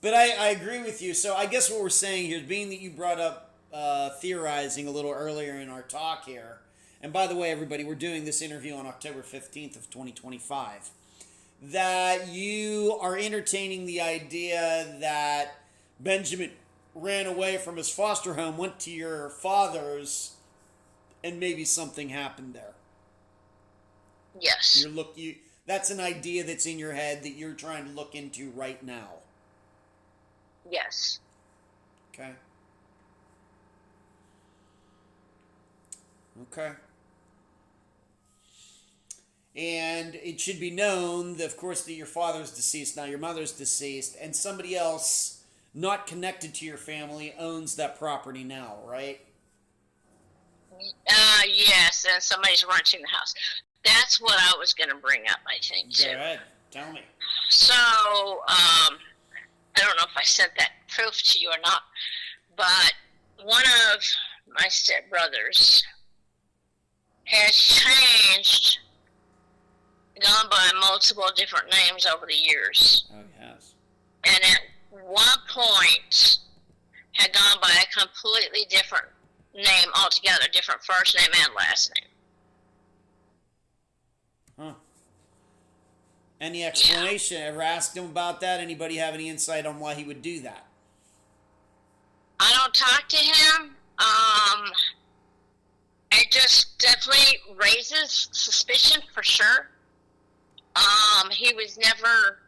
But I agree with you. So I guess what we're saying here, being that you brought up theorizing a little earlier in our talk here, and by the way, everybody, we're doing this interview on October 15th of 2025, that you are entertaining the idea that Benjamin ran away from his foster home, went to your father's, and maybe something happened there. Yes. That's an idea that's in your head that you're trying to look into right now. Yes. Okay. Okay. And it should be known, that, of course, that your father's deceased, now your mother's deceased, and somebody else not connected to your family owns that property now, right? Yes, and somebody's renting the house. That's what I was going to bring up, I think, too. Go ahead. Tell me. So, I don't know if I sent that proof to you or not, but one of my stepbrothers has changed, gone by multiple different names over the years. Oh, yes. And at one point had gone by a completely different name altogether, different first name and last name. Huh. Any explanation? Ever asked him about that? Anybody have any insight on why he would do that? I don't talk to him. It just definitely raises suspicion for sure. He was never,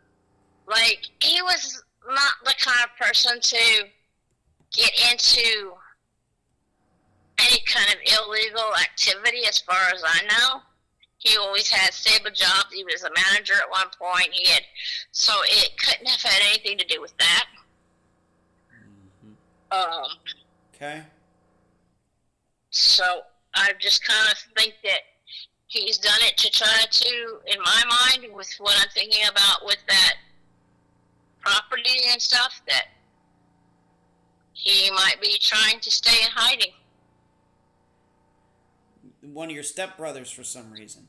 he was not the kind of person to get into any kind of illegal activity as far as I know. He always had stable jobs. He was a manager at one point. So it couldn't have had anything to do with that. Mm-hmm. Okay. So I just kind of think that he's done it to try to, in my mind, with what I'm thinking about with that property and stuff, that he might be trying to stay in hiding. One of your stepbrothers for some reason.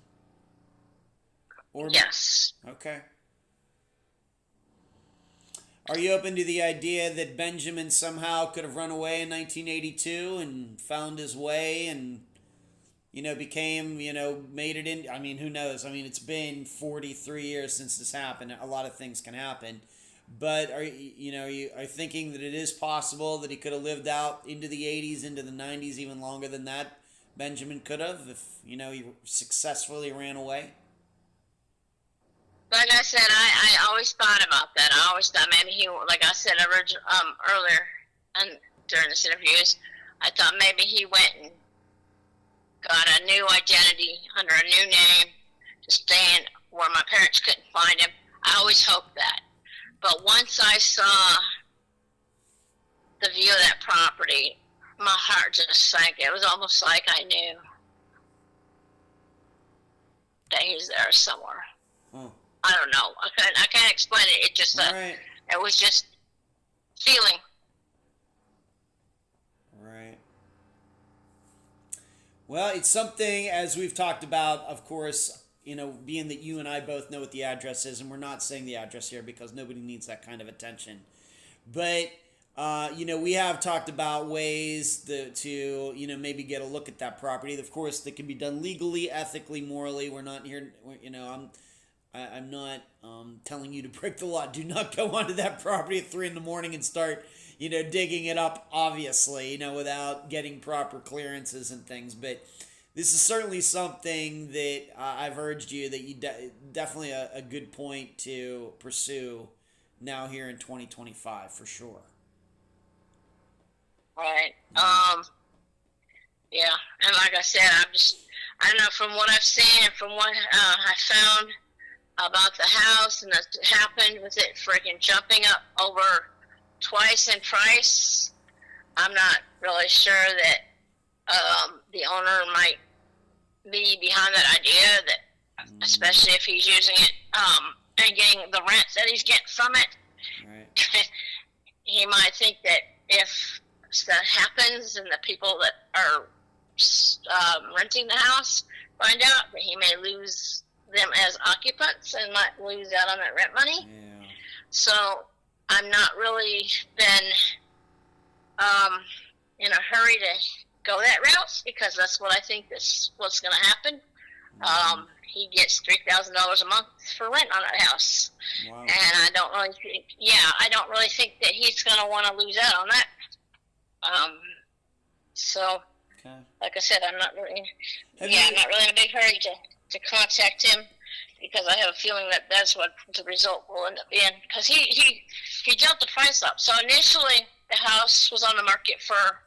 Or yes. Okay. Are you open to the idea that Benjamin somehow could have run away in 1982 and found his way and, became, made it in? I mean, who knows? I mean, it's been 43 years since this happened. A lot of things can happen. But are you thinking that it is possible that he could have lived out into the 80s, into the 90s, even longer than that? Benjamin could have, if he successfully ran away. Like I said, I always thought about that. I always thought maybe he, like I said earlier, and during this interview, I thought maybe he went and got a new identity under a new name to stay in where my parents couldn't find him. I always hoped that. But once I saw the view of that property, my heart just sank. It was almost like I knew that he's there somewhere. I don't know. I can't explain it. It just it was just feeling. Right. Well, it's something, as we've talked about, of course, you know, being that you and I both know what the address is, and we're not saying the address here because nobody needs that kind of attention. But, you know, we have talked about ways to, you know, maybe get a look at that property. Of course, that can be done legally, ethically, morally. We're not here, you know, I'm not telling you to break the law. Do not go onto that property at 3 a.m. and start, you know, digging it up, obviously, you know, without getting proper clearances and things. But this is certainly something that I've urged you that you definitely a good point to pursue now here in 2025 for sure. Right. Yeah. And like I said, I don't know, from what I've seen and from what I found about the house and that happened with it freaking jumping up over twice in price, I'm not really sure that the owner might be behind that idea, that especially if he's using it and getting the rent that he's getting from it. Right. He might think that if that happens and the people that are renting the house find out, that he may lose them as occupants and might lose out on that rent money. Yeah. So I'm not really been in a hurry to go that route because that's what I think is what's going to happen. He gets $3,000 a month for rent on that house. Wow. And I don't really think that he's going to want to lose out on that. So, like I said, I'm not really in a big hurry to contact him because I have a feeling that that's what the result will end up being. Because he jumped the price up. So initially, the house was on the market for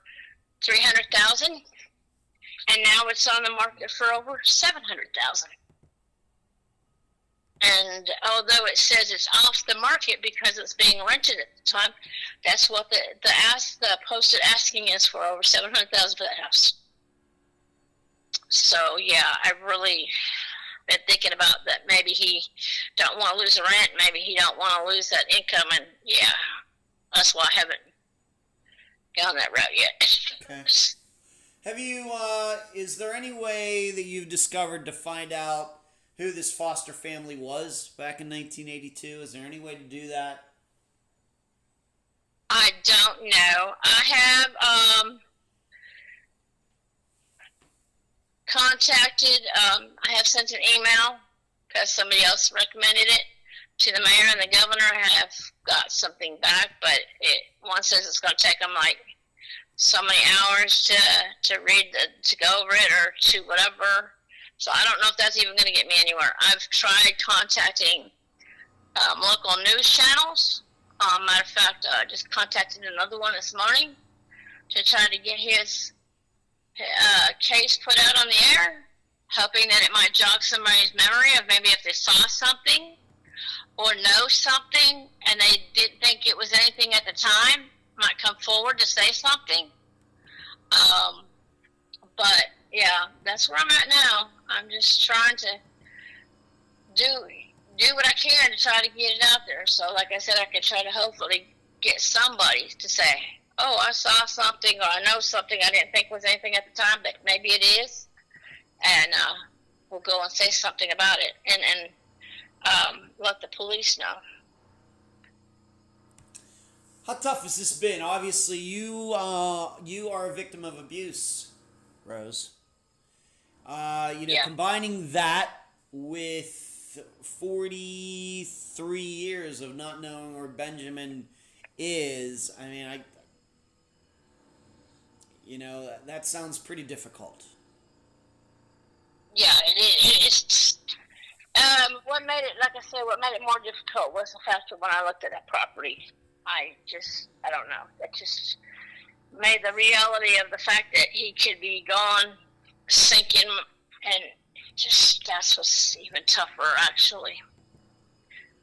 $300,000, and now it's on the market for over $700,000. And although it says it's off the market because it's being rented at the time, that's what the posted asking is for, over $700,000 for that house. So yeah, I've really been thinking about that. Maybe he don't want to lose the rent. Maybe he don't want to lose that income. And yeah, that's why I haven't gone that route yet. Okay. Have you? Is there any way that you've discovered to find out who this foster family was back in 1982? Is there any way to do that? I don't know. I have contacted, I have sent an email because somebody else recommended it to the mayor and the governor. I have got something back, but one says it's going to take them like so many hours to read, to go over it or to whatever. So I don't know if that's even going to get me anywhere. I've tried contacting local news channels. Matter of fact, I just contacted another one this morning to try to get his case put out on the air, hoping that it might jog somebody's memory of maybe if they saw something or know something and they didn't think it was anything at the time, might come forward to say something. But yeah, that's where I'm at now. I'm just trying to do what I can to try to get it out there. So like I said, I can try to hopefully get somebody to say, oh, I saw something or I know something I didn't think was anything at the time, but maybe it is. And we'll go and say something about it and let the police know. How tough has this been? Obviously, you are a victim of abuse, Rose. Combining that with 43 years of not knowing where Benjamin is, I mean, that sounds pretty difficult. Yeah, it's what made it, like I said, what made it more difficult was the fact that when I looked at that property, I don't know, that just made the reality of the fact that he could be gone sink in, and just that's what's even tougher, actually.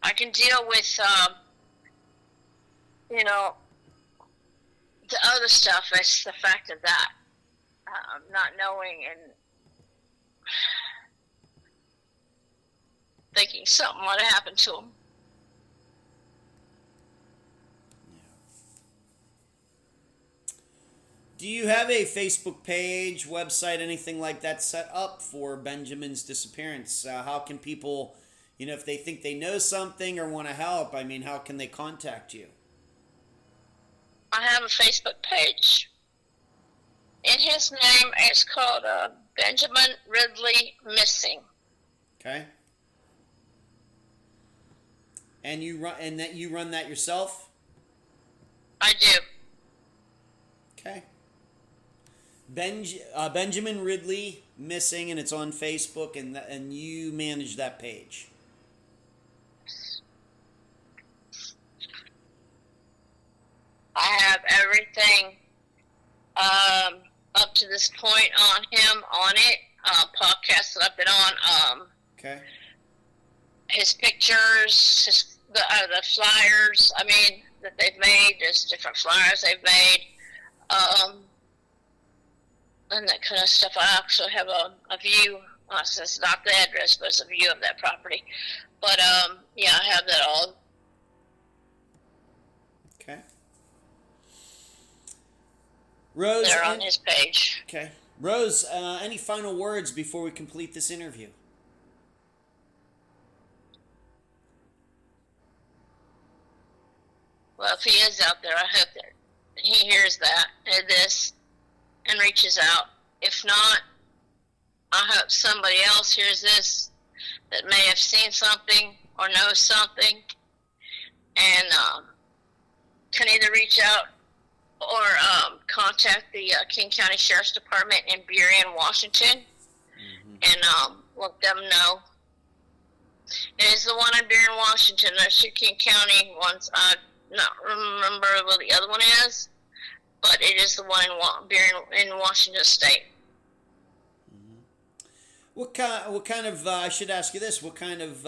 I can deal with, you know, the other stuff. It's the fact of that, not knowing and thinking something might have happened to him. Do you have a Facebook page, website, anything like that set up for Benjamin's disappearance? How can people, if they think they know something or want to help, how can they contact you? I have a Facebook page. In his name, it's called Benjamin Ridley Missing. Okay. And you run that yourself? I do. Okay. Benjamin Ridley Missing, and it's on Facebook, and you manage that page. I have everything up to this point on him, on it. Podcasts that I've been on. Okay. His pictures, the flyers. That they've made. There's different flyers they've made. And that kind of stuff. I also have a view. It's not the address, but it's a view of that property. But yeah, I have that all. Okay. Rose, they're on his page. Okay. Rose, any final words before we complete this interview? Well, if he is out there, I hope that he hears this, and reaches out. If not, I hope somebody else hears this that may have seen something or knows something, and can either reach out or contact the King County Sheriff's Department in Burien, Washington, and let them know. It is the one in Burien, Washington. There's two King County ones. I not remember what the other one is, but it is the one in Washington State. What kind of I should ask you this? What kind of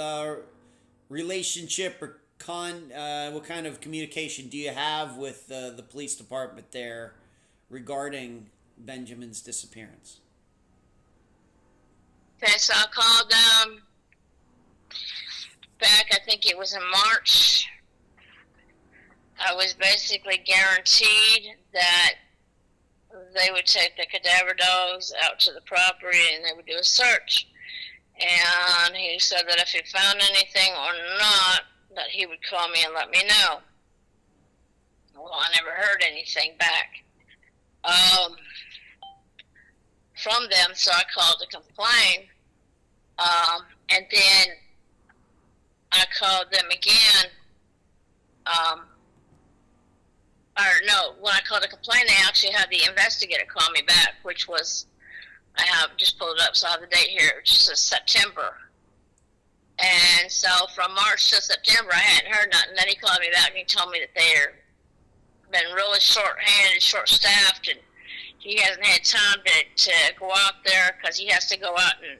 relationship or what kind of communication do you have with the police department there regarding Benjamin's disappearance? Okay, so I called them back. I think it was in March. I was basically guaranteed that they would take the cadaver dogs out to the property and they would do a search. And he said that if he found anything or not, that he would call me and let me know. Well, I never heard anything back from them, so I called to complain. And then I called them again. When I called to complain, they actually had the investigator call me back, which was, I have just pulled it up, so I have the date here, which is September. And so from March to September, I hadn't heard nothing. Then he called me back and he told me that they're been really short-handed, short-staffed, and he hasn't had time to go out there because he has to go out and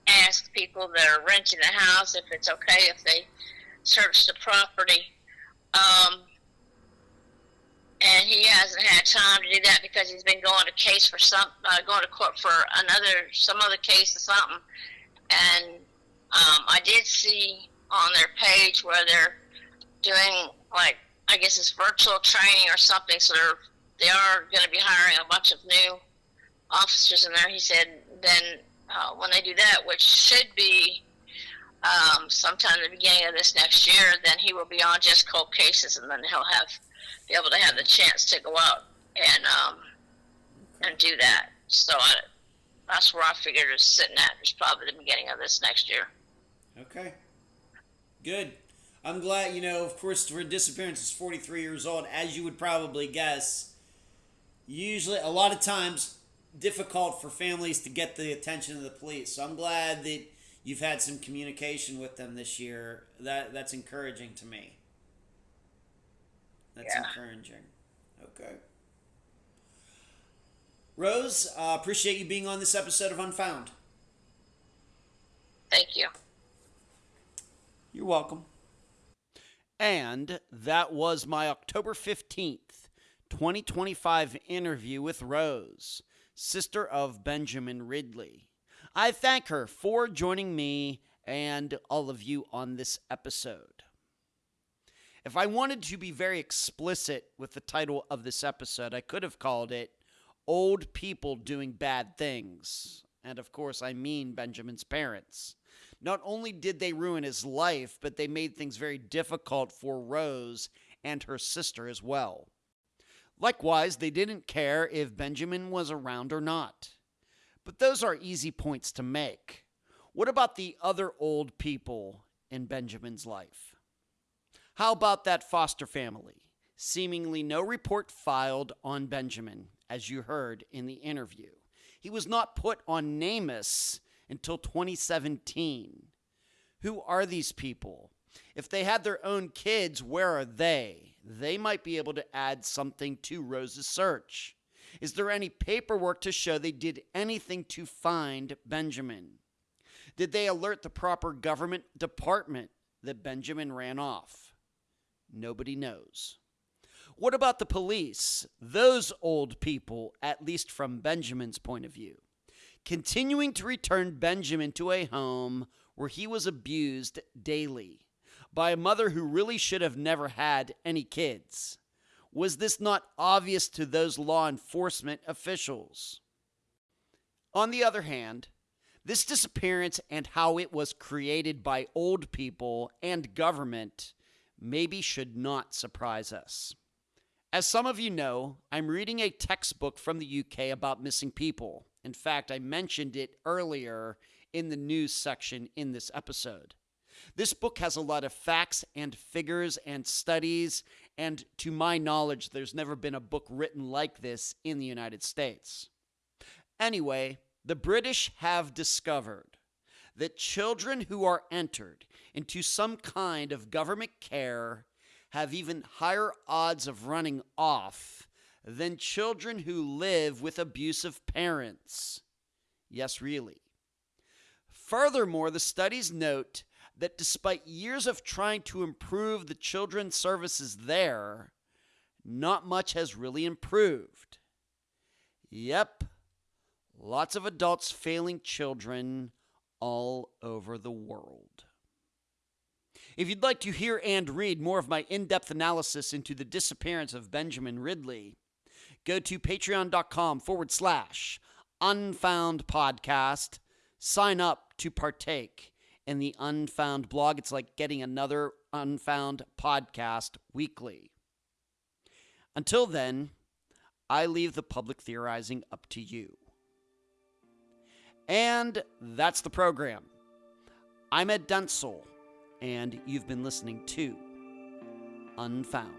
ask people that are renting the house if it's okay if they search the property. And he hasn't had time to do that because he's been going to court for some other case or something. And I did see on their page where they're doing, I guess it's virtual training or something. So they are going to be hiring a bunch of new officers in there. He said then when they do that, which should be sometime in the beginning of this next year, then he will be on just cold cases, and then he'll be able to have the chance to go out and do that. So that's where I figured it's sitting at. It's probably the beginning of this next year. Okay. Good. I'm glad, of course, for disappearance is 43 years old, as you would probably guess. Usually, a lot of times, difficult for families to get the attention of the police. So I'm glad that you've had some communication with them this year. That's encouraging to me. That's encouraging. Okay. Rose, appreciate you being on this episode of Unfound. Thank you. You're welcome. And that was my October 15th, 2025 interview with Rose, sister of Benjamin Ridley. I thank her for joining me and all of you on this episode. If I wanted to be very explicit with the title of this episode, I could have called it Old People Doing Bad Things. And of course, I mean Benjamin's parents. Not only did they ruin his life, but they made things very difficult for Rose and her sister as well. Likewise, they didn't care if Benjamin was around or not. But those are easy points to make. What about the other old people in Benjamin's life? How about that foster family? Seemingly no report filed on Benjamin, as you heard in the interview. He was not put on NAMUS until 2017. Who are these people? If they had their own kids, where are they? They might be able to add something to Rose's search. Is there any paperwork to show they did anything to find Benjamin? Did they alert the proper government department that Benjamin ran off? Nobody knows. What about the police? Those old people, at least from Benjamin's point of view, continuing to return Benjamin to a home where he was abused daily by a mother who really should have never had any kids. Was this not obvious to those law enforcement officials? On the other hand, this disappearance and how it was created by old people and government maybe should not surprise us. As some of you know, I'm reading a textbook from the UK about missing people. In fact, I mentioned it earlier in the news section in this episode. This book has a lot of facts and figures and studies, and to my knowledge, there's never been a book written like this in the United States. Anyway, the British have discovered that children who are entered into some kind of government care have even higher odds of running off than children who live with abusive parents. Yes, really. Furthermore, the studies note that despite years of trying to improve the children's services there, not much has really improved. Yep, lots of adults failing children all over the world. If you'd like to hear and read more of my in-depth analysis into the disappearance of Benjamin Ridley, go to patreon.com/Unfound Podcast. Sign up to partake in the Unfound blog. It's like getting another Unfound podcast weekly. Until then, I leave the public theorizing up to you. And that's the program. I'm Ed Dentzel, and you've been listening to Unfound.